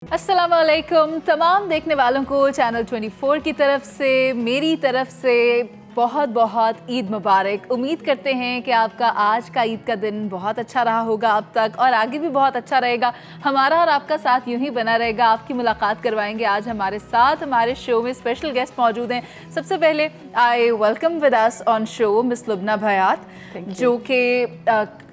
अस्सलामुअलैकुम तमाम देखने वालों को चैनल 24 की तरफ से मेरी तरफ से बहुत बहुत ईद मुबारक। उम्मीद करते हैं कि आपका आज का ईद का दिन बहुत अच्छा रहा होगा अब तक और आगे भी बहुत अच्छा रहेगा। हमारा और आपका साथ यूं ही बना रहेगा। आपकी मुलाकात करवाएंगे। आज हमारे साथ हमारे शो में स्पेशल गेस्ट मौजूद हैं। सबसे पहले I welcome with us on show miss Lubna Bhayat, जो कि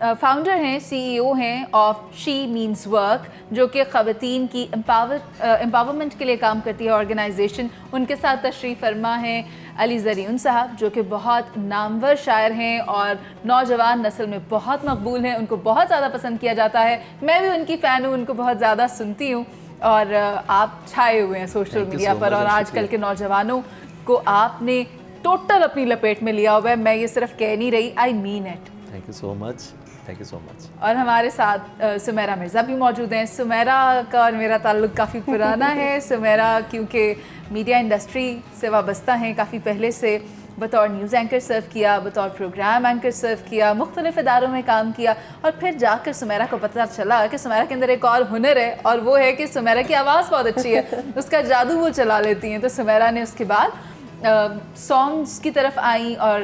फाउंडर हैं, CEO हैं ऑफ शी मीन्स वर्क, जो कि ख़वातीन की एम्पावरमेंट के लिए काम करती है ऑर्गेनाइजेशन। उनके साथ तशरीफ़ फरमा हैं अली ज़रीउन साहब, जो कि बहुत नामवर शायर हैं और नौजवान नस्ल में बहुत मकबूल हैं। उनको बहुत ज़्यादा पसंद किया जाता है। मैं भी उनकी फ़ैन हूँ, उनको बहुत ज़्यादा सुनती हूँ और आप छाए हुए हैं सोशल मीडिया पर और आजकल के नौजवानों को आपने टोटल अपनी लपेट में लिया हुआ है। मैं ये सिर्फ कह नहीं रही, I mean it. Thank you so much, thank you so much. और हमारे साथ सुमेरा मिर्ज़ा भी मौजूद हैं। सुमेरा का और मेरा ताल्लुक़ काफ़ी पुराना है। सुमेरा क्योंकि मीडिया इंडस्ट्री से वाबस्ता हैं, काफ़ी पहले से बतौर न्यूज़ एंकर सर्व किया, बतौर प्रोग्राम एंकर सर्व किया, मुख्तलिफ इदारों में काम किया और फिर जाकर सुमेरा को पता चला कि सुमेरा के अंदर एक और हुनर है और वो है कि सुमेरा की आवाज़ बहुत अच्छी है, उसका जादू वो चला लेती हैं। तो सुमेरा ने उसके बाद सॉन्ग्स की तरफ आई और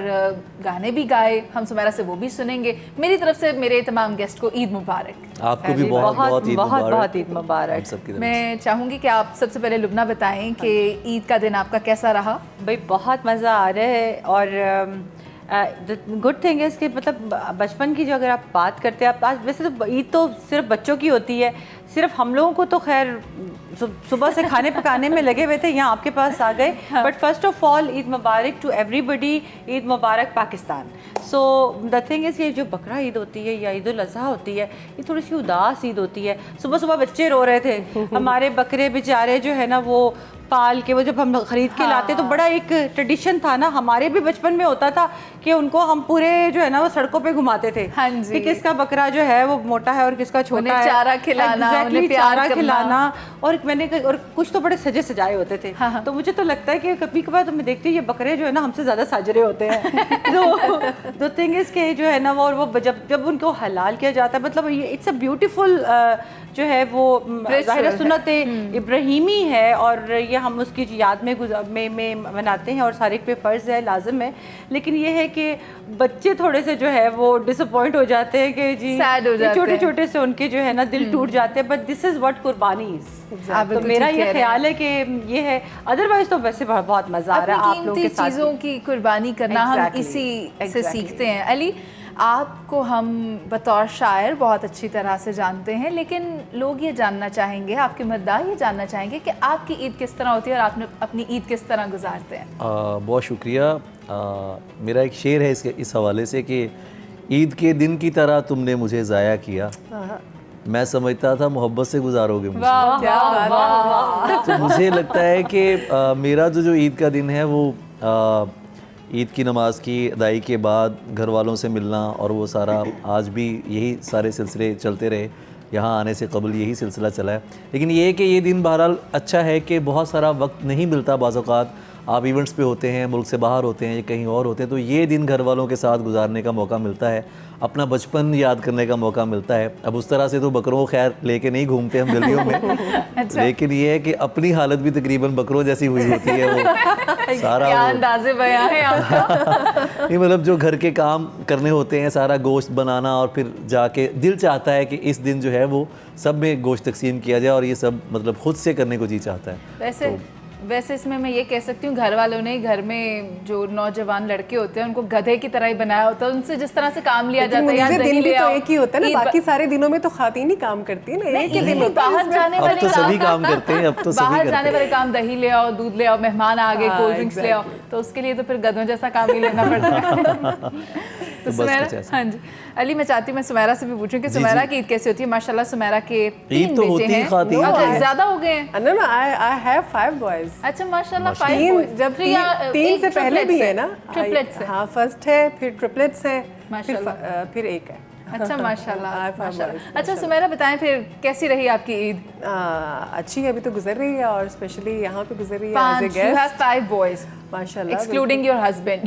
गाने भी गाए। हम सुमेरा से वो भी सुनेंगे। मेरी तरफ से मेरे तमाम गेस्ट को ईद मुबारक। आपको भी बहुत बहुत ईद मुबारक। मैं चाहूँगी कि आप सबसे पहले लुबना बताएं कि ईद का दिन आपका कैसा रहा। भाई बहुत मज़ा आ रहा है और गुड थिंग है इसके, मतलब बचपन की जो अगर आप बात करते हैं, आप आज वैसे तो ईद तो सिर्फ बच्चों की होती है, सिर्फ हम लोगों को तो खैर सुबह से खाने पकाने में लगे हुए थे, यहाँ आपके पास आ गए। But first of all Eid Mubarak to everybody, Eid Mubarak Pakistan. So the thing is ये जो बकरा ईद होती है या ईद उल अज़हा होती है, ये थोड़ी सी उदास ईद होती है। सुबह सुबह बच्चे रो रहे थे, हमारे बकरे बेचारे जो है ना वो पाल के, वो जब हम खरीद के लाते तो बड़ा एक ट्रेडिशन था ना, हमारे भी बचपन में होता था कि उनको हम पूरे जो है ना वो सड़कों पे घुमाते थे। हाँ जी। कि किसका बकरा जो है वो मोटा है और किसका छोटा है, चारा खिलाना, exactly, चारा खिलाना। और और कुछ तो बड़े सजे सजाए होते थे। हाँ। तो मुझे तो लगता है कि कभी कभार तो मैं देखती हूँ ये बकरे जो है ना हमसे ज़्यादा साजरे होते हैं। तो थिंग इज़ के जो है ना वो जब उनको हलाल किया जाता है, मतलब ये इट्स अ ब्यूटीफुल जो है वो सुन्नत इब्राहिमी है और ये हम उसकी याद में मनाते हैं और सारिक पे फ़र्ज़ है, लाजिम है। लेकिन ये है कि बच्चे थोड़े से जो है वो डिसअपॉइंट हो जाते हैं कि जी सैड हो जाते हैं, छोटे छोटे से उनके जो है ना दिल टूट जाते हैं। बट दिस इज़ व्हाट कुर्बानी इज़। तो मेरा ये ख्याल है कि ये है, अदरवाइज तो वैसे बहुत मज़ा आ रहा है आप लोगों के साथ। चीज़ों की कुर्बानी करना हम इसी से सीखते हैं। अली, आपको हम बतौर शायर बहुत अच्छी तरह से जानते हैं, लेकिन लोग ये जानना चाहेंगे, आपके मद्दा ये जानना चाहेंगे कि आपकी ईद किस तरह होती है और आपने अपनी ईद किस तरह गुजारते हैं। बहुत शुक्रिया। मेरा एक शेर है इस हवाले से कि ईद के दिन की तरह तुमने मुझे ज़ाया किया, मैं समझता था मोहब्बत से गुजारोगे मुझे। वाह, क्या बात है। तो मुझे लगता है कि मेरा जो ईद का दिन है वो ईद की नमाज़ की अदाई के बाद घर वालों से मिलना और वो सारा, आज भी यही सारे सिलसिले चलते रहे, यहाँ आने से कबल यही सिलसिला चला है। लेकिन ये है कि ये दिन बहरहाल अच्छा है कि बहुत सारा वक्त नहीं मिलता, बाज़ औक़ात आप इवेंट्स पे होते हैं, मुल्क से बाहर होते हैं या कहीं और होते हैं, तो ये दिन घर वालों के साथ गुजारने का मौका मिलता है, अपना बचपन याद करने का मौका मिलता है। अब उस तरह से तो बकरों को खैर लेके नहीं घूमते हम गलियों में। अच्छा। लेकिन ये है कि अपनी हालत भी तकरीबन बकरों जैसी हुई होती है। वो सारा क्या अंदाज़े बयां है आपका। नहीं, मतलब जो घर के काम करने होते हैं, सारा गोश्त बनाना और फिर जाके दिल चाहता है कि इस दिन जो है वो सब में गोश्त तकसीम किया जाए और ये सब मतलब खुद से करने को जी चाहता है। वैसे इसमें मैं ये कह सकती हूँ, घर वालों ने घर में जो नौजवान लड़के होते हैं उनको गधे की तरह ही बनाया होता है। उनसे जिस तरह से काम लिया जाता है, यार दिन भी तो एक ही होता है ना, बाकी सारे दिनों में तो खातीन ही काम करती है ना, एक ही दिन बाहर जाने वाले तो सभी काम करते हैं। अब तो बाहर जाने वाले काम, दही ले आओ, दूध ले आओ, मेहमान आ गए, कोल्ड ड्रिंक्स ले आओ, तो उसके लिए तो फिर गधों जैसा काम ही लेना पड़ता है। तो सुमेरा, हाँ जी अली, मैं चाहती हूँ मैं सुमेरा से भी पूछूं कि सुमेरा की ईद कैसी होती है। माशाल्लाह सुमेरा के 3 बेटे हैं, ज़्यादा हो गए हैं। No, I have 5 boys। अच्छा माशाल्लाह, 5 boys। जब 3 से पहले भी है ना, ट्रिपलेट्स है। हाँ, फर्स्ट है, फिर ट्रिपलेट्स है, फिर एक है। अच्छा माशाल्लाह आप माशाल्लाह। अच्छा सुमेरा बताएं फिर कैसी रही आपकी ईद? अच्छी है, अभी तो गुजर रही है और स्पेशली यहाँ पे गुजर रही है as a 5 you have guest 5 boys माशाल्लाह। excluding your husband।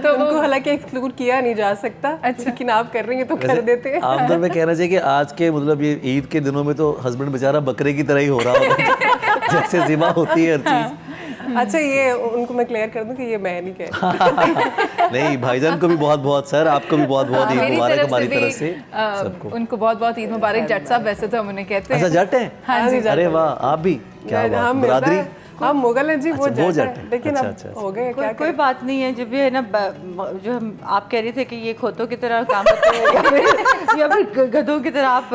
तो उनको हालांकि एक्सक्लूड किया नहीं जा सकता, लेकिन आप कर रही हैं तो कर देते हैं। आमतौर में कहना चाहिए कि आज के मतलब ये ईद के दिनों में तो हस्बैंड बेचारा बकरे की तरह ही हो रहा होता है जैसे ज़िबा होती है हर चीज़। अच्छा ये उनको मैं क्लियर कर दूं कि ये मैं नहीं कह रही। नहीं भाईजान को भी बहुत बहुत सर, आपको भी बहुत बहुत ईद मेरी मुबारक तरफ हमारी से भी तरफ से सबको। उनको बहुत बहुत ईद मुबारक। जट साहब वैसे तो हम उन्हें कहते अच्छा हैं। जट हैं? हाँ जी, अरे वाह, आप भी क्या बात, हम बरादरी? हम मुगल हैं जी, वो अच्छा, वो जट जट है, है। लेकिन अच्छा, अब अच्छा, हो गए क्या कोई बात नहीं है। जब भी है ना जो हम आप कह रहे थे कि ये खोतों की तरह काम करते हैं या फिर गधों की तरह आप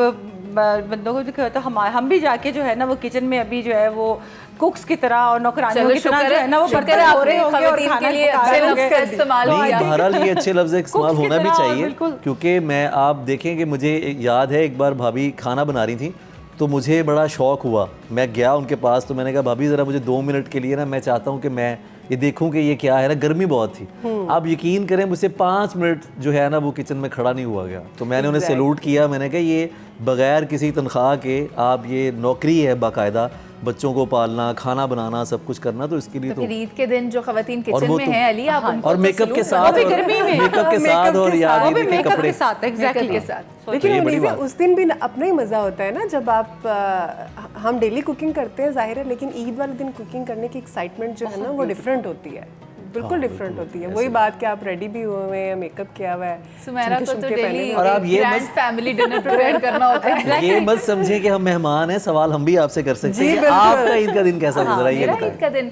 बंदों को जो कहते हो, हम भी जाके जो है ना वो किचन में अभी जो है वो कुक्स की तरह और नौकरानियों चलो की तरह शुक्र जो है ना वो शुक्र बर्तन है धो रहे आपने होंगे और खवातीन खाना के लिए पका अच्छे रहे लफ्ज़ होंगे। का इस्तेमाल नहीं, किया। बहरहाल ये अच्छे लफ्ज़ का इस्तेमाल की होना भी तरह, चाहिए, बिल्कुल। क्योंकि मैं आप देखें कि मुझे याद है एक बार भाभी खाना बना रही थी तो मुझे बड़ा शौक हुआ, मैं गया उनके पास तो मैंने कहा भाभी ज़रा मुझे 2 मिनट के लिए ना मैं चाहता हूँ कि मैं ये देखूं कि ये क्या है ना, गर्मी बहुत थी। आप यकीन करें मुझसे 5 मिनट जो है ना वो किचन में खड़ा नहीं हुआ गया, तो मैंने उन्हें सैल्यूट किया। मैंने कहा ये बगैर किसी तनख्वाह के आप ये नौकरी है बाकायदा, बच्चों को पालना, खाना बनाना, सब कुछ करना, तो इसके लिए तो फिर ईद के दिन जो खवातीन किचन वो में तो- हैं अली आप उनको और तो मेकअप के सलूट साथ, करो। और मेकअप के साथ और याद वो भी ईद के मेकअप कपड़े के साथ मेकअप एग्जैक्टली के साथ। लेकिन तो ये बड़ी उन्हीं से बात। उस दिन भी अपना ही मज़ा होता है ना, जब आप हम डेली कुकिंग करते हैं जाहिर है, लेकिन ईद वाले दिन कुकिंग करने की एक्साइटमेंट जो है ना वो डिफरेंट होती है, बिल्कुल डिफरेंट होती है। वही बात कि आप रेडी भी हुए हैं, मेकअप किया हुआ है, सुमेरा को तो झुमके पहने डेली हैं। और आप ये ग्रैंड मत- फैमिली डिनर प्रिपेयर करना होता है। ये मत समझे कि हम मेहमान हैं, सवाल हम भी आपसे कर सकते जी, हैं कि बिल्कुल। आपका ईद का दिन कैसा गुजरा, ये मेरा बताएं। ईद का दिन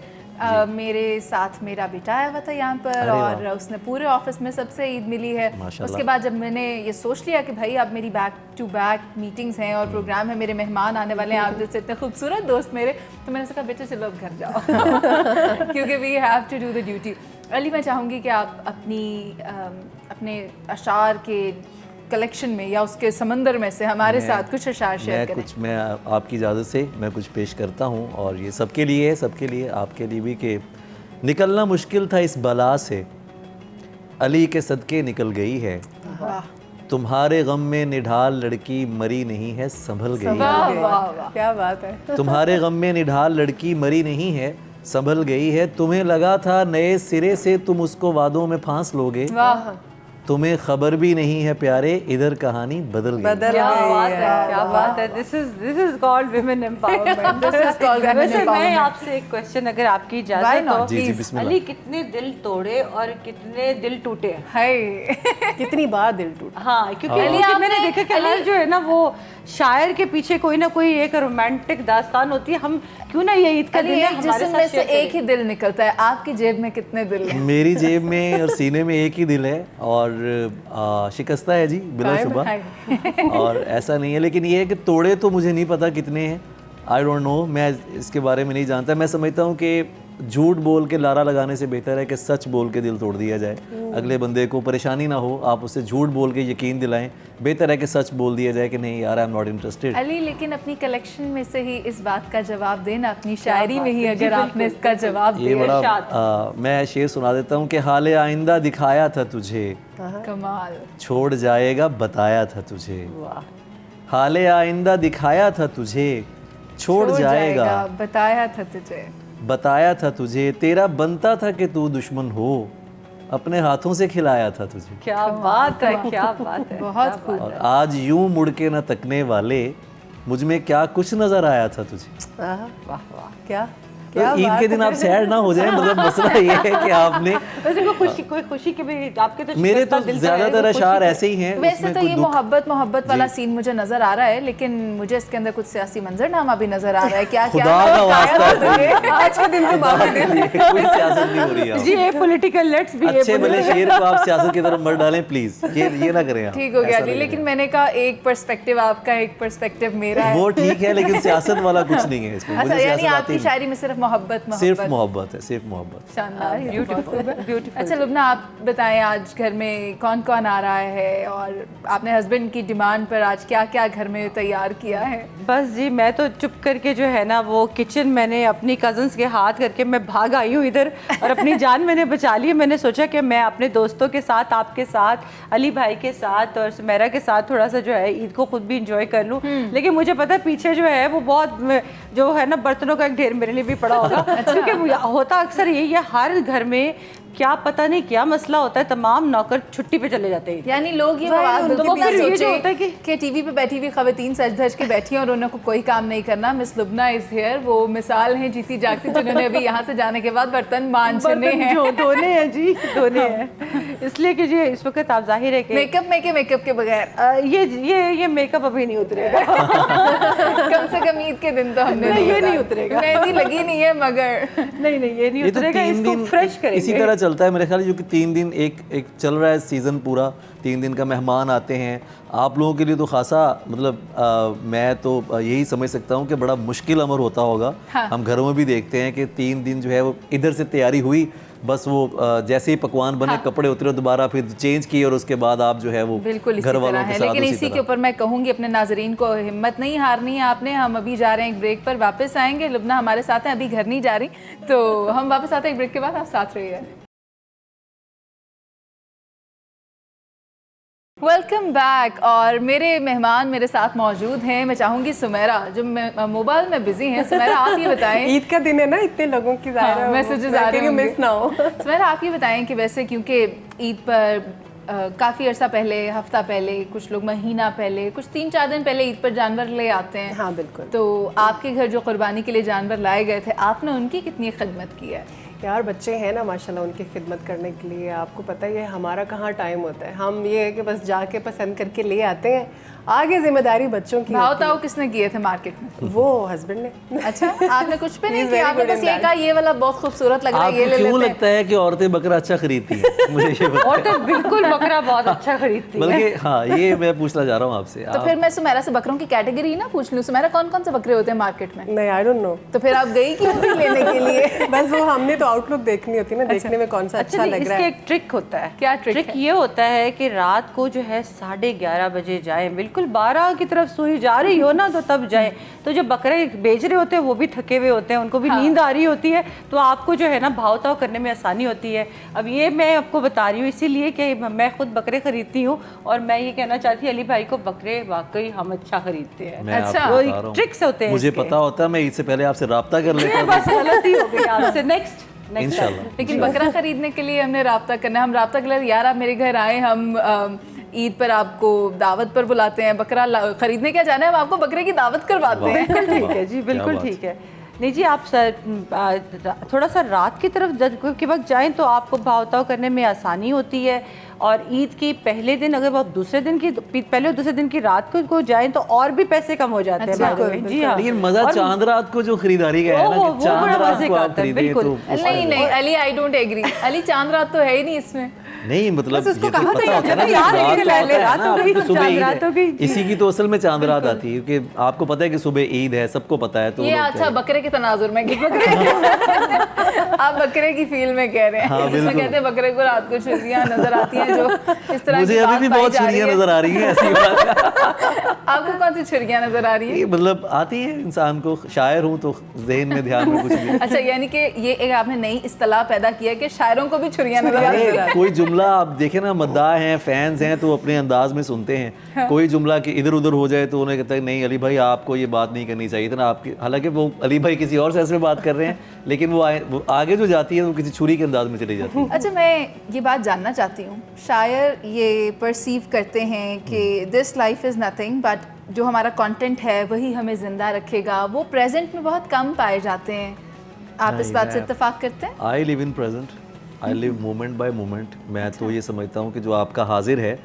मेरे साथ मेरा बेटा आया हुआ था यहाँ पर और उसने पूरे ऑफिस में सबसे ईद मिली है। माशाल्लाह। उसके बाद जब मैंने ये सोच लिया कि भाई अब मेरी बैक टू बैक मीटिंग्स हैं और प्रोग्राम है, मेरे मेहमान आने वाले हैं, आप जैसे इतने खूबसूरत दोस्त मेरे, तो मैंने कहा बेटा चलो अब घर जाओ क्योंकि we have to do the duty. Ali मैं चाहूँगी कि आप अपने अशार के कलेक्शन में या उसके समंदर में से हमारे साथ कुछ अशार शेयर करें। मैं आपकी इजाज़त से मैं कुछ पेश करता हूँ, और ये सबके लिए है, सबके लिए, आपके लिए भी, कि निकलना मुश्किल था इस बला से, अली के सदके निकल गई है। तुम्हारे गम में निढाल लड़की मरी नहीं है, संभल गई है। वाह वाह वाह। क्या बात है। तुम्हारे गम में निढाल लड़की मरी नहीं है, संभल गई है। तुम्हें लगा था नए सिरे से तुम उसको वादों में फांस लोगे, वाह तुम्हें खबर भी नहीं है प्यारे, इधर कहानी बदल गई। बदल क्या गई बात है। है, क्या बात है। This is called women empowerment. This is called women वैसे मैं empowerment. आपसे एक क्वेश्चन अगर आपकी Why इजाजत not? हो, जी, जी, बिस्मिल्लाह। अली कितने दिल तोड़े और कितने दिल टूटे? हाय कितनी बार दिल टूटा। हाँ, क्योंकि अली, क्योंकि मैंने आपने- देखा कि हर जो है ना वो शायर के पीछे कोई ना कोई एक रोमांटिक दास्तान होती है। हम क्यों ना ये ईद का अली दिन है एक हमारे जिस्म साथ में से share एक ही दिल निकलता है, आपकी जेब में कितने दिल हैं? मेरी जेब में और सीने में एक ही दिल है, और शिकस्ता है जी बिलाशुबा, और ऐसा नहीं है। लेकिन ये है कि तोड़े तो मुझे नहीं पता कितने हैं, आई डोंट नो, मैं इसके बारे में नहीं जानता। मैं समझता हूँ कि झूठ बोल के लारा लगाने से बेहतर है कि सच बोल के दिल तोड़ दिया जाए, अगले बंदे को परेशानी ना हो, आप उससे झूठ बोल के यकीन दिलाएं, बेहतर है कि सच बोल दिया जाए कि नहीं यार I am not interested. Ali लेकिन अपनी कलेक्शन में से ही इस बात का जवाब देना, अपनी शायरी में ही अगर आपने इसका जवाब ये दिया, बड़ा मैं शेर सुना देता हूँ कि हाले आइंदा दिखाया था तुझे, कमाल। छोड़ जाएगा बताया था तुझे। हाले आइंदा दिखाया था तुझे, छोड़ जाएगा बताया था तुझे। बताया था तुझे, तेरा बनता था कि तू दुश्मन हो, अपने हाथों से खिलाया था तुझे। क्या बात है, क्या बात है। बहुत खूब। और आज यूं मुड़ के न तकने वाले, मुझ में क्या कुछ नजर आया था तुझे। वाह वाह, क्या तो ईद के दिन आप सैड ना हो जाएं, मतलब मसला ये है कि आपने, वैसे कोई खुशी के भी आपके तो मेरे तो शिकस्ता दिल ज्यादातर है, कोई अशार खुशी ऐसे ही हैं, वैसे उसमें तो कोई ये दुख- मोहब्बत वाला सीन मुझे नजर आ रहा है, लेकिन मुझे इसके अंदर कुछ सियासी मंजरनामा भी नजर आ रहा है। क्या क्या खुदा का वास्ता है, आज के दिन तो बाबा कोई सियासत नहीं हो रही है। जी ए पॉलिटिकल, लेट्स बी ए अच्छे भले शेर को आप सियासत की तरफ मत डालें प्लीज, ये ना करें आप। ठीक हो गया ऐसा अली, नहीं लेकिन मैंने कहा एक पर्सपेक्टिव आपका, एक पर्सपेक्टिव मेरा करें। है। वो ठीक है, लेकिन सियासत वाला कुछ नहीं है इसमें। अच्छा मुझे यानी सियासत आती आपकी नहीं। शायरी में सिर्फ मोहब्बत सिर्फ मोहब्बत। मोहब्बत है, सिर्फ मोहब्बत। शानदार, ये तो बहुत खूब है। ब्यूटीफुल। अच्छा लुबना, आप बताएं आज घर में कौन कौन आ रहा है और आपने हस्बैंड की डिमांड पर आज क्या क्या घर में तैयार किया है? बस जी, मैं तो चुप करके जो है ना वो किचन मैंने अपनी कज़न्स के हाथ करके मैं भाग आई हूँ इधर, और अपनी जान मैंने बचा ली है। मैंने सोचा कि मैं अपने दोस्तों के साथ, आपके साथ, अली भाई के साथ और सुमेरा के साथ थोड़ा सा जो है ईद को खुद भी इंजॉय कर लूँ। लेकिन मुझे पता है पीछे जो है वो बहुत जो है ना बर्तनों का एक ढेर मेरे लिए भी पड़ा होगा। क्योंकि होता अक्सर यही है हर घर में, क्या पता नहीं क्या मसला होता है, तमाम नौकर छुट्टी पे चले जाते हैं। यानी लोग ये तो बिल्कुल वो ना फिर ये जो सोचे होता है कि टीवी पे बैठी हुई खवातीन सज धज के बैठी हैं और उनको कोई काम नहीं करना। मिस लुबना इज हियर, वो मिसाल हैं जीती जागती, जिन्होंने अभी यहाँ से जाने के बाद बर्तन मांजने हैं। धोने हैं जी, धोने हैं। इसलिए कि जी इस वक्त आप जाहिर है कि मेकअप के बगैर ये मेकअप अभी नहीं उतरेगा। कम से कम ईद के दिन तो हमने नहीं, ये नहीं उतरेगा। मेहंदी लगी नहीं है मगर नहीं ये नहीं ये तो उतरेगा, 3 इसको दिन फ्रेश करेंगे। इसी तरह चलता है मेरे ख्याल, क्योंकि 3 दिन एक चल रहा है सीज़न पूरा, 3 दिन का मेहमान आते हैं। आप लोगों के लिए तो खासा मतलब मैं तो यही समझ सकता हूँ कि बड़ा मुश्किल अमर होता होगा। हाँ। हम घरों में भी देखते हैं कि 3 दिन जो है वो इधर से तैयारी हुई, बस वो जैसे ही पकवान बने, हाँ। कपड़े उतरे, दोबारा फिर चेंज किए और उसके बाद आप जो है वो बिल्कुल इसी घर वालों तरह के है। साथ लेकिन उसी इसी के तरह। ऊपर मैं कहूँगी अपने नाजरीन को, हिम्मत नहीं हारनी है आपने। हम अभी जा रहे हैं एक ब्रेक पर, वापस आएंगे। लुबना हमारे साथ हैं, अभी घर नहीं जा रही, तो हम वापस आते हैं एक ब्रेक के बाद। आप साथ रहिए। Welcome back. और मेरे मेहमान मेरे साथ मौजूद हैं। मैं चाहूँगी सुमेरा, जो मोबाइल में बिजी हैं, सुमेरा आप ये बताएं। ईद का दिन है ना, इतने लोगों की हाँ, मैसेजेस आ रहे होंगे। मिस ना हो। सुमेरा आप ये बताएं कि वैसे क्योंकि ईद पर काफ़ी अर्सा पहले, हफ्ता पहले, कुछ लोग महीना पहले, कुछ 3-4 दिन पहले ईद पर जानवर ले आते हैं। हाँ बिल्कुल। तो आपके घर जो कुर्बानी के लिए जानवर लाए गए थे, आपने उनकी कितनी खिदमत की है? यार बच्चे हैं ना माशाल्लाह, उनकी खिदमत करने के लिए आपको पता ही है हमारा कहाँ टाइम होता है। हम ये है कि बस जाके पसंद करके ले आते हैं, आगे जिम्मेदारी बच्चों की भाव होती है। ताव किसने किए थे मार्केट में? वो हस्बैंड ने। अच्छा, आपने कुछ भी नहीं He's किया? very आपने good बस in ये that. कहा ये वाला बहुत खूबसूरत लग रहा है, ये आपको ले क्यों लेते हैं। लगता है कि औरतें बकरा अच्छा खरीदती हैं? मुझे ये बताएं। और तो बिल्कुल बकरा बहुत अच्छा खरीदती है। बल्कि हाँ, ये मैं पूछना चाह रहा हूँ आपसे। तो फिर मैं सुमेरा से बकरों की कैटेगरी ना पूछ लूँ। सुमेरा, कौन कौन से बकरे होते हैं मार्केट में? नहीं, आई डोंट नो। तो फिर आप गई क्यों भी लेने के लिए? बस वो हमने तो आउटलुक देखनी होती है ना, देखने में कौन सा अच्छा नहीं, लग रहा इसका है। एक ट्रिक होता है। क्या ट्रिक है? ये होता है कि रात को जो है 11:30 बजे जाए, बिल्कुल 12 की तरफ सुई जा रही हो ना तो तब जाए। तो जो बकरे बेच रहे होते हैं वो भी थके हुए होते हैं, उनको भी नींद आ रही होती है, तो आपको जो है ना भाव ताव करने में आसानी होती है। अब ये मैं आपको बता रही हूँ इसीलिए कि मैं खुद बकरे खरीदती हूँ, और मैं ये कहना चाहती हूँ अली भाई को, बकरे वाकई हम अच्छा खरीदते हैं। मैं अच्छा। आपको वो बता रहा हूँ। ट्रिक्स होते हैं मुझे इसके। पता होता है, मैं इससे पहले आपसे राब्ता कर लेता बस गलती हो गई आपसे। नेक्स्ट इंशाल्लाह। लेकिन बकरा खरीदने के लिए हमने राब्ता करना है। हम राब्ता कर ले, यार आप मेरे घर आए, हम ईद पर आपको दावत पर बुलाते हैं, बकरा खरीदने क्या जाना है, हम आपको बकरे की दावत करवाते हैं। बिल्कुल ठीक है जी, बिल्कुल ठीक है। नहीं जी, आप थोड़ा सा रात की तरफ के वक्त जाएं तो आपको भाव ताव करने में आसानी होती है। और ईद के पहले दिन अगर आप दूसरे दिन की पहले और दूसरे दिन की रात को जाएं तो और भी पैसे कम हो जाते हैं। अच्छा, जी हाँ। लेकिन मजा और चांद रात को जो खरीदारी का है ना, वो कि चांद बड़ा रात मजे को का आप आता है, खरीदें बिल्कुल। तो नहीं Ali, I don't agree. Ali, Chand Raat तो है ही नहीं इसमें। नहीं, मतलब बस उसको ये तो कहा था पता होता है ना यार, कि यार, रात लेकिन का होता है रात ना, हो गई, आपको सुबह चांद ईद रात हो है। गई, जी। इसी की तो असल में चांद रात आती है, क्योंकि आपको पता है कि सुबह ईद है, सबको पता है। तो ये लोग अच्छा क्या- बकरे के तनाजुर में आप बकरे की फील में कह रहे हैं। हाँ, जिसमें बिल्कुल। कहते हैं बकरे को रात को छुरियां नजर आती हैं, जो इस तरह मुझे की अभी बात भी पाई बहुत जा रही छुरियां है। नजर आ रही हैं, ऐसी बात। आपको कौन सी छुरियां नजर आ रही है? ये मतलब आती है इंसान को, शायर हूँ तो जहन में ध्यान में कुछ नहीं। अच्छा, यानी कि ये एक आपने नई इस्तिलाह पैदा किया कि शायरों को भी छुरियां नजर आती अरे हैं। कोई जुमला आप देखें ना, मद्दाह हैं, फैंस हैं, तो अपने अंदाज में सुनते हैं। कोई जुमला कि इधर उधर हो जाए तो उन्हें कहता है नहीं अली भाई आपको ये बात नहीं करनी चाहिए था ना आपकी। हालांकि वो अली भाई किसी और सेंस में बात कर रहे हैं, लेकिन वो आगे जो जाती है वो किसी छुरी के अंदाज में चली जाती है। अच्छा, मैं ये बात जानना चाहती हूँ, शायर ये परसीव करते हैं कि this life is nothing, but जो हमारा कंटेंट है वही हमें ज़िंदा रखेगा। वो प्रेजेंट में बहुत कम पाए जाते हैं। आप इस बात से इत्तेफाक करते हैं? I live in present, I live moment bye moment. मैं तो ये समझता हूँ कि जो आपका हाजिर है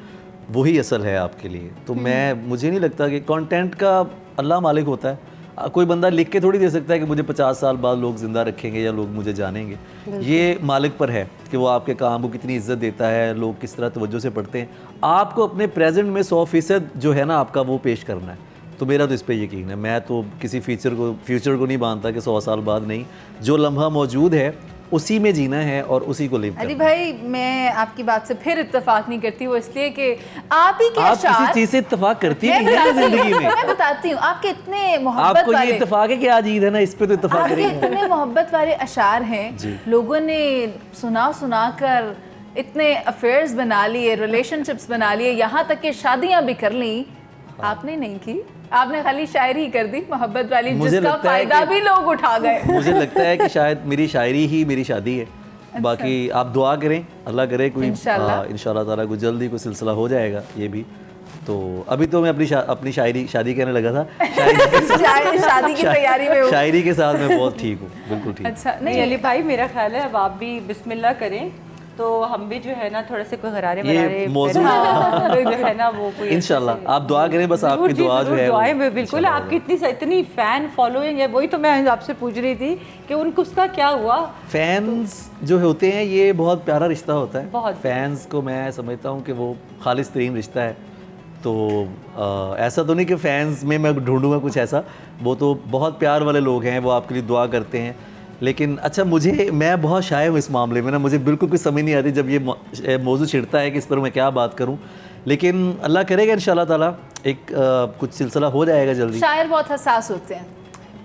वही असल है आपके लिए। तो मुझे नहीं लगता कि कंटेंट का अल्लाह मालिक होता है। कोई बंदा लिख के थोड़ी दे सकता है कि मुझे 50 साल बाद लोग ज़िंदा रखेंगे या लोग मुझे जानेंगे। ये मालिक पर है कि वो आपके काम को कितनी इज्जत देता है, लोग किस तरह तवज्जो से पढ़ते हैं। आपको अपने प्रेजेंट में 100% जो है ना आपका वो पेश करना है। तो मेरा तो इस पे यकीन है। मैं तो किसी फ्यूचर को नहीं मानता कि 100 साल बाद नहीं, जो लम्हा मौजूद है उसी में जीना है और उसी को लिव अली करना है। भाई मैं आपकी बात से फिर इत्तेफाक नहीं करती, वो इसलिए कि आप ही के आप किसी अशार चीज़ से इत्तेफाक करती मैं नहीं है बताती हूँ, जिंदगी में। मैं बताती हूँ आपके इतने मोहब्बत आपको ये वाले इत्तेफाक है कि आज ईद है ना, इस पे तो इत्तेफाक आपके करेंगे। इतने मोहब्बत वाले अशार हैं, जी। लोगों ने सुना कर इतने अफेयर्स बना लिए, रिलेशनशिप्स बना लिए, यहाँ तक कि शादियां भी कर ली। आपने नहीं की, आपने खाली शायरी कर दी मोहब्बत वाली, मुझे जिसका लगता है फायदा कि- भी लोग उठा गए। मुझे लगता है कि शायद मेरी शायरी ही मेरी शादी है। बाकी आप दुआ करें, अल्लाह करे कोई इंशाल्लाह ताला कोई जल्दी कोई सिलसिला हो जाएगा ये भी। तो अभी तो मैं अपनी शादी कहने लगा था, शादी की तैयारी में हूँ। शायरी के साथ मैं बहुत ठीक हूँ, बिल्कुल ठीक। अच्छा नहीं अली भाई, मेरा ख्याल है अब आप भी बिस्मिल्लाह करें तो हम भी जो है ना थोड़े से कोई गरारे ये मौजूद जो है ना वो कोई इंशाल्लाह आप दुआ करें, बस जरूर आपकी जी, दुआ जो जरूर है वो दुआएं में बिल्कुल। आपकी इतनी फैन फॉलोइंग है, वही तो मैं आपसे पूछ रही थी कि उनको उसका क्या हुआ। फैंस जो होते हैं ये बहुत प्यारा रिश्ता होता है। बहुत फैंस को मैं समझता हूँ कि वो खालिस तरीन रिश्ता है। तो ऐसा तो नहीं कि फैंस में मैं ढूंढूंगा कुछ ऐसा, वो तो बहुत प्यार वाले लोग हैं, वो आपके लिए दुआ करते हैं। लेकिन अच्छा मैं बहुत शाय हूँ इस मामले में ना, मुझे बिल्कुल कुछ समझ नहीं आती जब ये मौजू छिड़ता है कि इस पर मैं क्या बात करूँ। लेकिन अल्लाह करेगा इंशाल्लाह ताला एक कुछ सिलसिला हो जाएगा जल्दी। शायर बहुत हसास होते हैं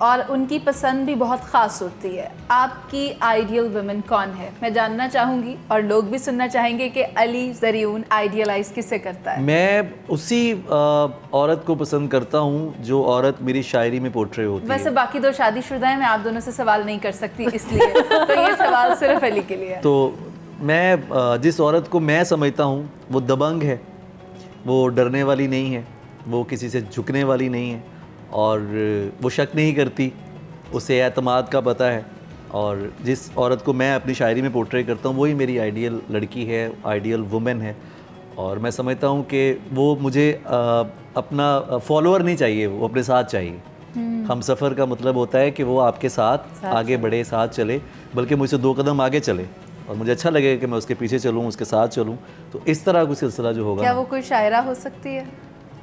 और उनकी पसंद भी बहुत ख़ास होती है। आपकी आइडियल वुमेन कौन है, मैं जानना चाहूँगी और लोग भी सुनना चाहेंगे कि अली ज़रियून आइडियलाइज किसे करता है। मैं उसी औरत को पसंद करता हूँ जो औरत मेरी शायरी में पोर्ट्रे होती है। वैसे बाकी दो शादीशुदा हैं, मैं आप दोनों से सवाल नहीं कर सकती इसलिए तो ये सवाल सिर्फ अली के लिए है। तो मैं जिस औरत को मैं समझता हूँ वो दबंग है, वो डरने वाली नहीं है, वो किसी से झुकने वाली नहीं है और वो शक नहीं करती, उसे एतमाद का पता है। और जिस औरत को मैं अपनी शायरी में पोर्ट्रे करता हूँ वही मेरी आइडियल लड़की है, आइडियल वुमेन है। और मैं समझता हूँ कि वो मुझे अपना फॉलोअर नहीं चाहिए, वो अपने साथ चाहिए। हम सफ़र का मतलब होता है कि वो आपके साथ आगे बढ़े, साथ चले, बल्कि मुझसे 2 कदम आगे चले और मुझे अच्छा लगेगा कि मैं उसके पीछे चलूँ, उसके साथ चलूँ। तो इस तरह का सिलसिला जो होगा। क्या वो कोई शायरा हो सकती है?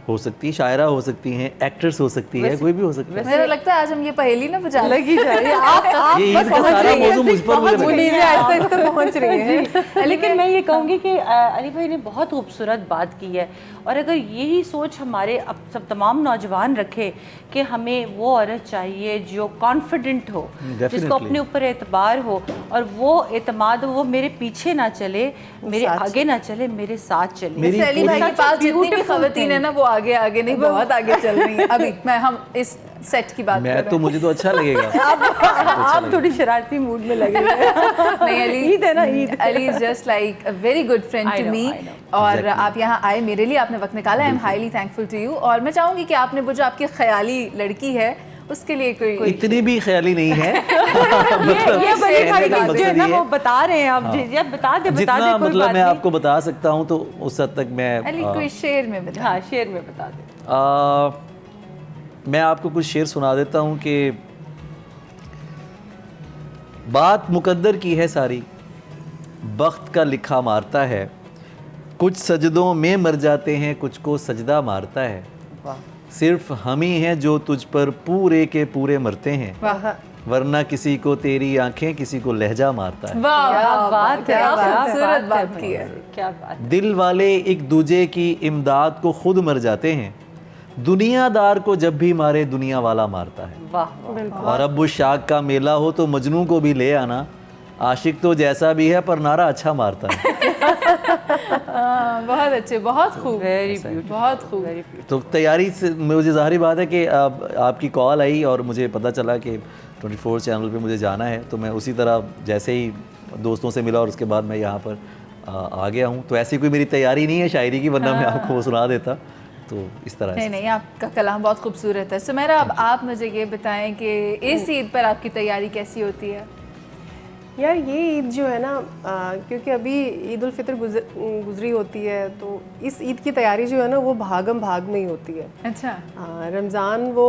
हो सकती है, शायरा हो सकती हैं, एक्ट्रेस हो सकती है, कोई भी हो सकता है। मेरा लगता है आज हम ये पहेली ना बुझा लगी जा रही है। आप ये ईद का सारा मौजू मुझ पर मुझे लगा। मुनीर आहिस्ता पहुंच रही है। लेकिन मैं ये कहूँगी कि अली भाई ने बहुत खूबसूरत बात की है और अगर यही सोच हमारे अब सब तमाम नौजवान रखे कि हमें वो औरत चाहिए जो कॉन्फिडेंट हो, जिसको अपने ऊपर एतबार हो और वो एतमाद हो, वो मेरे पीछे ना चले, मेरे आगे ना चले, मेरे साथ चले। मेरी वैसे अली भाई के पास जितनी भी खवातीन है ना वो आगे नहीं बहुत आगे चल रही है। अभी हम इस सेट की बात कर मैं रहे तो मुझे तो अच्छा लगेगा। आप थोड़ी शरारती मूड में लगे हुए हैं। नहीं अली, ईद है ना, Eid. Ali is just like a very good friend I to know, me. I know. और Exactly. आप यहाँ आए, मेरे लिए आपने वक्त निकाला, I am highly thankful to you. और मैं चाहूँगी कि आपने वो जो आपकी ख्याली लड़की है उसके लिए कोई इतनी भी ख्याली नहीं है। ये बड़ी कहने बड़ी का बात जो है मकसद ना ये वो है। बता रहे हैं आप। जी आप बता दे जितना कोई मतलब बात मैं नहीं। आपको बता सकता हूँ तो उस हद तक मैं अली कोई शेर में बता। हाँ शेर में बता दे। मैं आपको कुछ शेर सुना देता हूँ कि बात मुकद्दर की है सारी, बख्त का लिखा मारता है, कुछ सजदों में मर जाते हैं, कुछ को सजदा मारता है, सिर्फ हम ही हैं जो तुझ पर पूरे के पूरे मरते हैं, वाह वरना किसी को तेरी आंखें किसी को लहजा मारता है। वाह क्या बात है, क्या क्या खूबसूरत बात बात है, की है। क्या बात। दिल वाले एक दूजे की इमदाद को खुद मर जाते हैं, दुनियादार को जब भी मारे दुनिया वाला मारता है। वाह और अब उस शाख का मेला हो तो मजनू को भी ले आना, आशिक तो जैसा भी है पर नारा अच्छा मारता है। बहुत अच्छे, बहुत खूब, वेरी ब्यूटीफुल, बहुत खूब। तो तैयारी से मुझे ज़ाहिर बात है कि आपकी कॉल आई और मुझे पता चला कि 24 चैनल पे मुझे जाना है, तो मैं उसी तरह जैसे ही दोस्तों से मिला और उसके बाद मैं यहाँ पर आ गया हूँ। तो ऐसी कोई मेरी तैयारी नहीं है शायरी की, वरना मैं आपको वो सुना देता। तो इस तरह नहीं नहीं, आपका कलाम बहुत खूबसूरत है। सुमेरा, अब आप मुझे ये बताएं कि इस ईद पर आपकी तैयारी कैसी होती है? यार ये ईद जो है ना क्योंकि अभी ईद उल फितर गुजरी होती है, तो इस ईद की तैयारी जो है ना वो भागम भाग में ही होती है। अच्छा, रमज़ान वो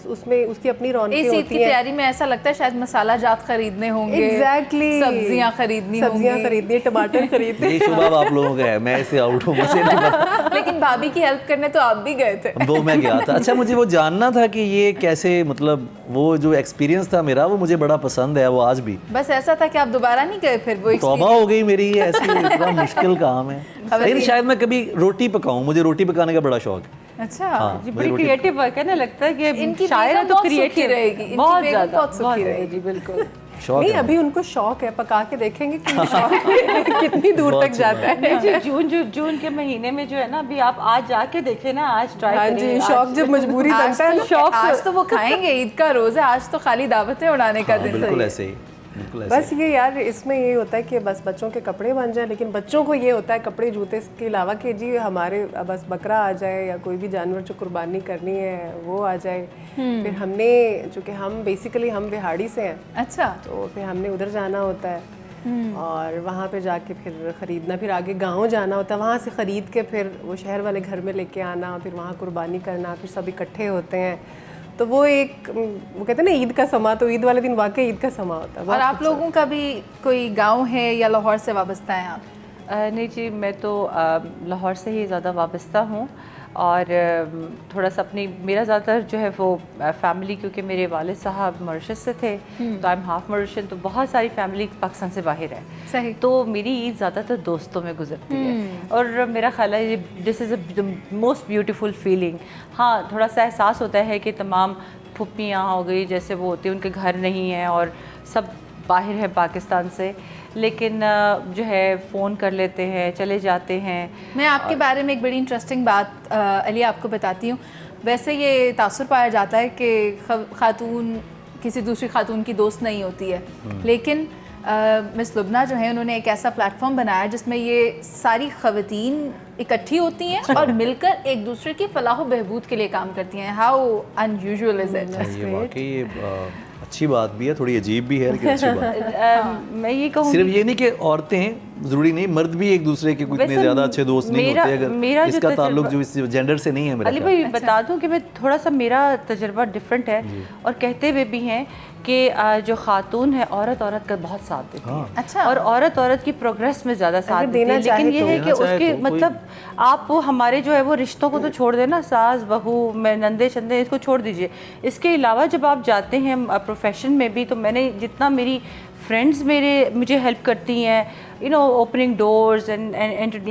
उसमें उसकी अपनी रौनकें इस ईद होती की हैं। तैयारी में ऐसा लगता है शायद मसाला जात खरीदने होंगे, एग्जैक्टली, सब्जियां खरीदनी होंगी, टमाटर खरीदने। ये शुभ आप लोगों का है, मैं इससे आउट हूँ, मुझे नहीं पता। लेकिन भाभी की हेल्प करने तो आप भी गए थे। वो मैं गया था। अच्छा, मुझे वो जानना था कि ये कैसे, मतलब वो जो एक्सपीरियंस था मेरा वो मुझे बड़ा पसंद है, वो आज भी। बस ऐसा था कि आप दोबारा नहीं गए फिर वो तौबा हो गई मेरी, ये ऐसी इतना मुश्किल काम है। लेकिन शायद मैं कभी रोटी पकाऊं, मुझे रोटी पकाने का बड़ा शौक है। अच्छा, हाँ, जी मुझे बड़ी रोटी क्रिएटिव वर्क है ना, लगता है कि इनकी शायद बेगम तो बहुत सुखी क्रिएटिव रहेगी, इनकी बहुत बेगम ज़्यादा, बहुत सुखी बहुत ज़्यादा, रहेगी। जी बिल्कुल। शौक नहीं, है। अभी उनको शौक है, पका के देखेंगे कि ये शौक कितनी दूर तक जाता है। नहीं जी, जून के महीने में जो है ना, अभी आप आज जाके देखें ना, आज ट्राई हाँ करें। जी, आज- शौक जब मजबूरी आज बनता है तो ना। शौक आज तो वो खाएंगे, ईद का रोज है, आज तो खाली दावतें उड़ाने का हाँ, दिन बिल्कुल है। ऐसे ही, बिल्कुल ऐसे बस ये यार इसमें ये होता है कि बस बच्चों के कपड़े बन जाए, लेकिन बच्चों को ये होता है कपड़े जूते के अलावा कि जी हमारे बस बकरा आ जाए या कोई भी जानवर जो कुर्बानी करनी है वो आ जाए। फिर हमने, चूँकि हम बेसिकली हम बिहाड़ी से हैं, अच्छा, तो फिर हमने उधर जाना होता है और वहाँ पे जाके फिर ख़रीदना, फिर आगे गांव जाना होता है, वहाँ से ख़रीद के फिर वो शहर वाले घर में लेके आना, फिर वहाँ कुर्बानी करना, फिर सब इकट्ठे होते हैं। तो वो एक, वो कहते हैं ना ईद का समा, तो ईद वाले दिन वाकई ईद का समा होता है। और आप लोगों का भी कोई गांव है या लाहौर से वाबस्ता हैं आप? नहीं जी, मैं तो लाहौर से ही ज़्यादा वाबस्ता हूँ, और थोड़ा सा अपनी, मेरा ज़्यादातर जो है वो फैमिली, क्योंकि मेरे वालिद साहब मॉरिशस से थे, तो आई एम हाफ मॉरिशियन, तो बहुत सारी फैमिली पाकिस्तान से बाहर है। सही। तो मेरी ईद ज़्यादातर दोस्तों में गुजरती है, और मेरा ख्याल है ये this is the most beautiful feeling. हाँ, थोड़ा सा एहसास होता है कि तमाम फुप्पियाँ हो गई जैसे वो होती हैं, उनके घर नहीं हैं और सब बाहर है पाकिस्तान से, लेकिन जो है फ़ोन कर लेते हैं, चले जाते हैं। मैं आपके बारे में एक बड़ी इंटरेस्टिंग बात अली आपको बताती हूँ। वैसे ये तासुर पाया जाता है कि खातून किसी दूसरी खातून की दोस्त नहीं होती है, लेकिन मिस लुबना जो है उन्होंने एक ऐसा प्लेटफॉर्म बनाया जिसमें ये सारी ख़वातीन इकट्ठी होती हैं और मिलकर एक दूसरे की फलाह बहबूद के लिए काम करती हैं। How unusual is it? ये वाकई अच्छी बात भी है, थोड़ी अजीब भी है, लेकिन अच्छी बात है। मैं ये कहूँ, सिर्फ ये नहीं कि औरतें, जरूरी नहीं मर्द भी एक दूसरे के इतने ज्यादा अच्छे दोस्त नहीं होते, मेरा अगर जो इसका तजुर्बा- ताल्लुक जो इस जेंडर से नहीं है मेरा अली ख्याल। भाई बता दूं कि मैं थोड़ा सा, मेरा तजर्बा डिफरेंट है, और कहते हुए भी हैं कि जो खातून है औरत का बहुत साथ देती है। अच्छा। और औरत की प्रोग्रेस में ज़्यादा साथ देती देना है, लेकिन ये है कि देना चाहे उसके तो मतलब आप वो हमारे जो है वो रिश्तों को तो छोड़ देना, सास बहू में नंदे शंदे इसको छोड़ दीजिए। इसके अलावा जब आप जाते हैं प्रोफेशन में भी, तो मैंने जितना मेरी फ्रेंड्स मुझे हेल्प करती हैं, you know, opening doors and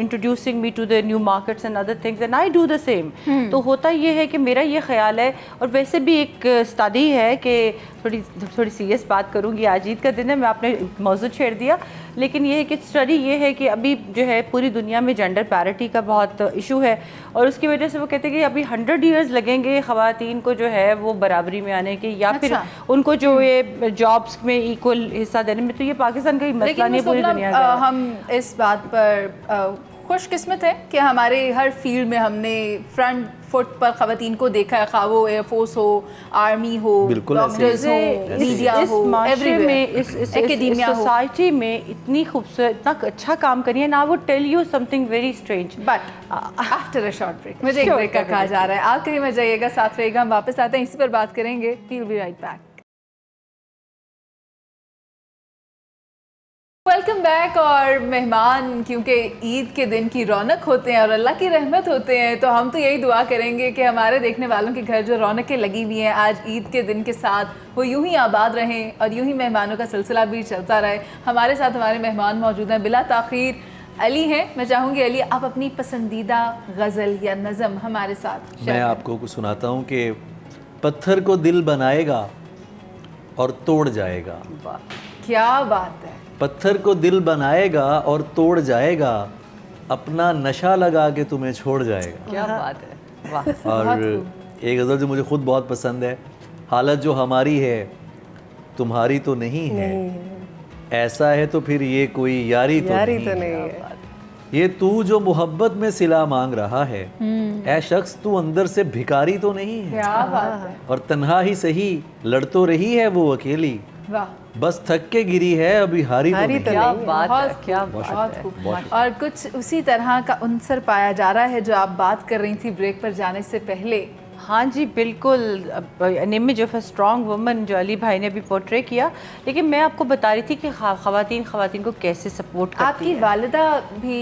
introducing me to the new markets and other things, and I do the same. तो होता ये है कि मेरा ये ख्याल है, और वैसे भी एक स्टडी है कि थोड़ी सीरियस बात करूँगी, आज ईद का दिन है, मैं आपने मौजूद छेड़ दिया, लेकिन ये है कि स्टडी ये है कि अभी जो है पूरी दुनिया में जेंडर पैरिटी का बहुत इशू है, और उसकी वजह से वो कहते हैं कि अभी 100 ईयर्स लगेंगे ख़वातीन को जो है वो बराबरी में आने के, या फिर उनको जो ये जॉब्स में इक्वल हिस्सा देने में। तो ये पाकिस्तान का ही मसला नहीं है, पूरी दुनिया का है। हम इस बात पर खुशकिस्मत है कि हमारे हर फील्ड में हमने फ्रंट फुट पर ख़वातीन को देखा है, खा वो एयरफोर्स हो, आर्मी हो, डॉक्टर्स हो, मीडिया हो, एवरीवेयर, इस एकेडेमिया हो, सोसाइटी में इतनी खूबसूरत, इतना अच्छा काम करिए ना। वो tell you something very strange, but after a short break, मुझे एक ब्रेक का कहा जा रहा है, आप कहीं मत जाइएगा, साथ रहिएगा, हम वापस आते हैं, इसी पर बात करेंगे। We'll be right back. Welcome back. और मेहमान क्योंकि ईद के दिन की रौनक होते हैं और अल्लाह की रहमत होते हैं, तो हम तो यही दुआ करेंगे कि हमारे देखने वालों के घर जो रौनकें लगी हुई हैं आज ईद के दिन के साथ, वो यूं ही आबाद रहें और यूं ही मेहमानों का सिलसिला भी चलता रहे। हमारे साथ हमारे मेहमान मौजूद हैं, बिला ताख़ीर अली हैं। मैं चाहूँगी अली, आप अपनी पसंदीदा गज़ल या नज़म हमारे साथ मैं आपको कुछ सुनाता हूँ कि पत्थर को दिल बनाएगा और तोड़ जाएगा। क्या बात है। पत्थर को दिल बनाएगा और तोड़ जाएगा, अपना नशा लगा के तुम्हें छोड़ जाएगा। क्या बात है, वाह। और एक गज़ल जो मुझे खुद बहुत पसंद है, हालत जो हमारी है तुम्हारी तो नहीं है, ऐसा है तो फिर ये कोई यारी तो नहीं है। ये तू जो मोहब्बत में सिला मांग रहा है, ऐ शख्स तू अंदर से भिखारी तो नहीं है। क्या बात है। और तन्हा ही सही लड़ तो रही है वो अकेली, वाह, बस थक के गिरी है, अभी हारी तो हारी नहीं। तो क्या नहीं है। बात है, बहुत क्या खूब, बात बहुत है। खूब। और कुछ उसी तरह का अंसर पाया जा रहा है जो आप बात कर रही थी ब्रेक पर जाने से पहले। हाँ जी बिल्कुल, an image of a strong woman जो अली भाई ने भी पोर्ट्रे किया, लेकिन मैं आपको बता रही थी कि ख़वातीन को कैसे सपोर्ट करती आपकी है। वालिदा भी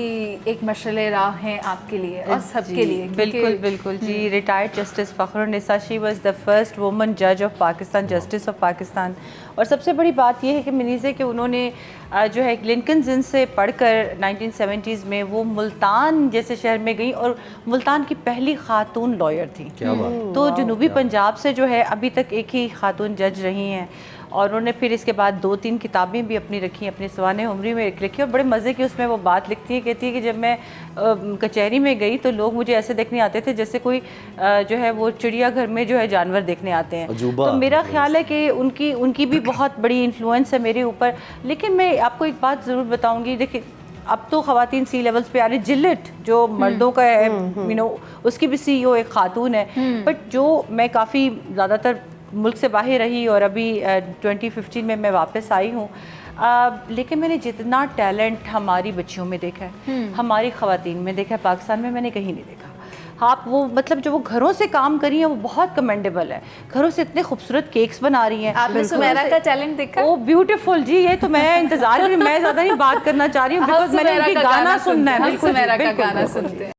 एक मशअले राह हैं आपके लिए और सबके लिए, बिल्कुल बिल्कुल जी। Retired justice Fakhrunnisa, she was the first woman जज of Pakistan, justice of Pakistan. और सबसे बड़ी बात यह है कि मनीज़े कि उन्होंने जो है लिंकन जिन से पढ़कर 1970s में वो मुल्तान जैसे शहर में गई और मुल्तान की पहली खातून लॉयर थी। क्या बात। तो जनूबी पंजाब से जो है अभी तक एक ही खातून जज रही हैं, और उन्होंने फिर इसके बाद 2-3 किताबें भी अपनी रखी, अपनी सवाने उम्री में लिखी। और बड़े मज़े की उसमें वो बात लिखती है, कहती है कि जब मैं कचहरी में गई तो लोग मुझे ऐसे देखने आते थे जैसे कोई जो है वो चिड़ियाघर में जो है जानवर देखने आते हैं। अजूबा। तो मेरा ख्याल है कि उनकी भी बहुत बड़ी इन्फ्लुएंस है मेरे ऊपर। लेकिन मैं आपको एक बात ज़रूर बताऊँगी, देखिए अब तो ख़वातीन सी लेवल्स पे आ रही, जिलेट जो मर्दों का है, यू नो, उसकी भी CEO एक खातून है। बट जो मैं काफ़ी ज़्यादातर मुल्क से बाहर रही और अभी 2015 में मैं वापस आई हूँ, लेकिन मैंने जितना टैलेंट हमारी बच्चियों में देखा है, हमारी ख़वातीन में देखा है, पाकिस्तान में मैंने कहीं नहीं देखा। आप वो मतलब जो वो घरों से काम करी हैं वो बहुत कमेंडेबल है। घरों से इतने खूबसूरत केक्स बना रही हैं। आपने सुमेरा का टैलेंट देखा? ओ ब्यूटीफुल जी, ये तो मैं इंतजार भी, मैं ज़्यादा नहीं बात करना चाह रही हूँ बिकॉज मैंने उनकी गाना सुनना है। हम बिल्कुल सुमेरा का बिल्कुल, गाना बिल्कुल। सुनते हैं।